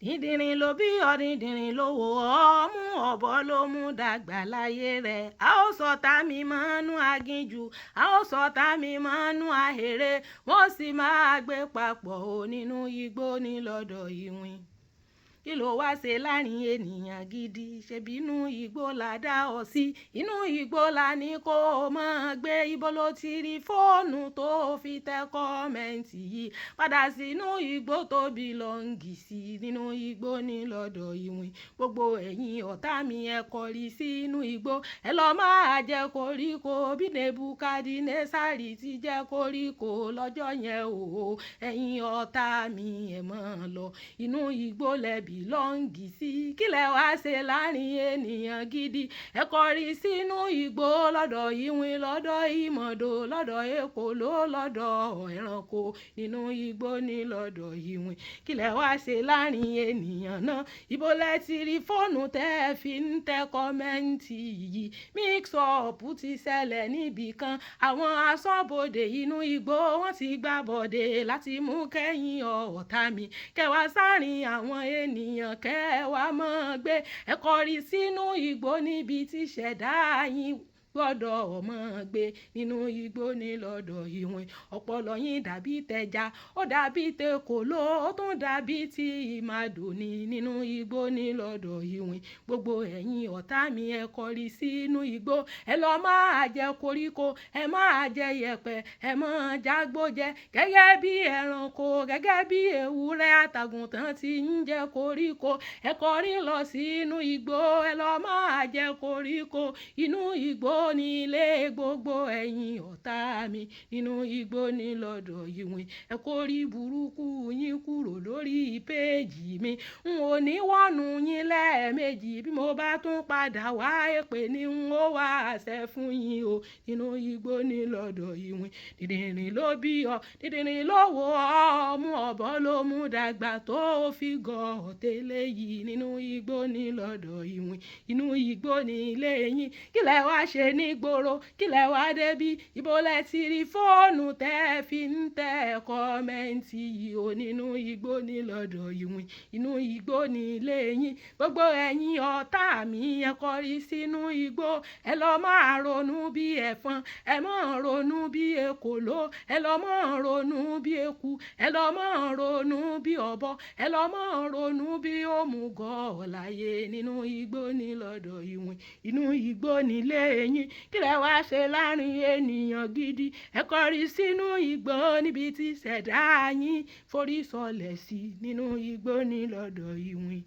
Dídìrín ló bí ọ, dídìrín ló wò ọ́ mú, ọ̀bọ ló mú dàgbà láyé rẹ̀. A ó sọ tá mi mọ́nú aginjù, a ó sọ tá mi mọ́nú ahèré, wọ́n sì máa gbé papọ̀ ò nínú igbó ní lọ́dọ̀ ìwìn. Kí ló wá ṣe láàrin ènìyàn gidi? Ṣebí inú igbó la dá ọ sí, inú igbó la ní kó o máa gbé. Ibo ló ti rí fóònù tó fi tẹ kọ́mẹ́ǹtì yìí? Padà sínú igbó tó bílọ́ǹgì sí, nínú igbó ní lọ́dọ̀ ìwìn. Gbogbo ẹ̀yin ọ̀tá mi ẹ kọrí sínú igbó, ẹ lọ máa jẹ koríko bí Nebukadnesari ti jẹ koríko lọ́jọ́ yẹn o. Ẹ̀yin ọ̀tá mi ẹ máa lọ, inú igbó lẹ́bi lọ́ǹgì sí. Kílẹ̀ wá ṣe láàrin ènìyàn gidi? Ẹ kọrí sínú igbó lọ́dọ̀ ìwìn, lọ́dọ̀ ìmọ̀dò, lọ́dọ̀ èkóló, lọ́dọ̀ ẹranko, nínú igbó ní lọ́dọ̀ ìwìn. Kílẹ̀ wá ṣe láàrin ènìyàn náà? Ibo lẹ ti rí fóònù tẹ́ ẹ fi ń tẹ kọ́mẹ́ǹtì yìí? Mix up ti ṣẹlẹ̀ níbì kan, àwọn aṣọ́bodè inú igbó wọ́n ti gbá bọ̀dé láti mú kẹ́yìn ọ̀tá mi. Kẹwàá sáàrin àwọn ènìyàn kẹwàá mọ́ gbé, ẹ kọrí sínú igbó níbi tí ṣẹ̀dá yín gbọ́dọ̀ ọmọ gbé, nínú igbó ní lọ́dọ̀ ìwìn. Ọpọlọ yín dàbí tẹja, ó dàbí tèkòló, ó tún dàbí ti ìmàdò ní, nínú igbó ní lọ́dọ̀ ìwìn. Gbogbo ẹ̀yin ọ̀tá mi ẹ kọrí sínú igbó, ẹ lọ máa jẹ koríko, ẹ máa jẹ yẹ̀pẹ̀, ẹ máa jágbó jẹ gẹ́gẹ́ bí ẹranko, gẹ́gẹ́ bí ewúrẹ́ àtàgùntàn ti ń jẹ koríko. Ẹ kọrí lọ sínú igbó, ẹ lọ máa jẹ koríko, inú igbó ní ilé gbogbo ẹ̀yin ọ̀tá mi, nínú igbó ní lọ́dọ̀ ìwìn. Ẹ kórí burúkú yín kúrò lórí péèjì mi, n ò ní wọ́nu yín lẹ́ẹ̀mejì, bí mo bá tún padà wá èpè ni n ó wá àṣẹ fún yín o, nínú igbó ní lọ́dọ̀ ìwìn. Dídìrín ló bí ọ, dídìrín ló wò ọ́ mú, ọ̀bọ ló mú dàgbà tó fi gọ̀ tẹ́lẹ̀ yìí, nínú igbó ní lọ́dọ̀ ìwìn. Inú igbó ní ilé yín, kílẹ̀ wá ṣe nígboro, kílẹ̀ wá débí? Ibo lẹ ti rí fóònù tẹ́ ẹ fi ń tẹ kọ́mẹ́ǹtì yìí o, nínú igbó ní lọ́dọ̀ ìwìn. Inú igbó ní ilé yín. Gbogbo ẹ̀yin ọ̀tá mi ẹ kọrí sínú igbó, ẹ lọ máa ronú bí ẹ̀fọn, ẹ máa ronú bí èkòló, ẹ lọ máa ronú bí eku, ẹ lọ máa ronú bí ọ̀bọ, ẹ lọ máa ronú bí òmùgọ̀ láyé, nínú igbó ní lọ́dọ̀ ìwìn. Inú igbó ní ilé yín. Kílẹ̀ wá ṣe láàrin ènìyàn gidi? Ẹ kọrí sínú igbó níbi tí ṣẹ̀dá yín forí sọlẹ̀ sí, nínú igbó ní lọ́dọ̀ ìwìn.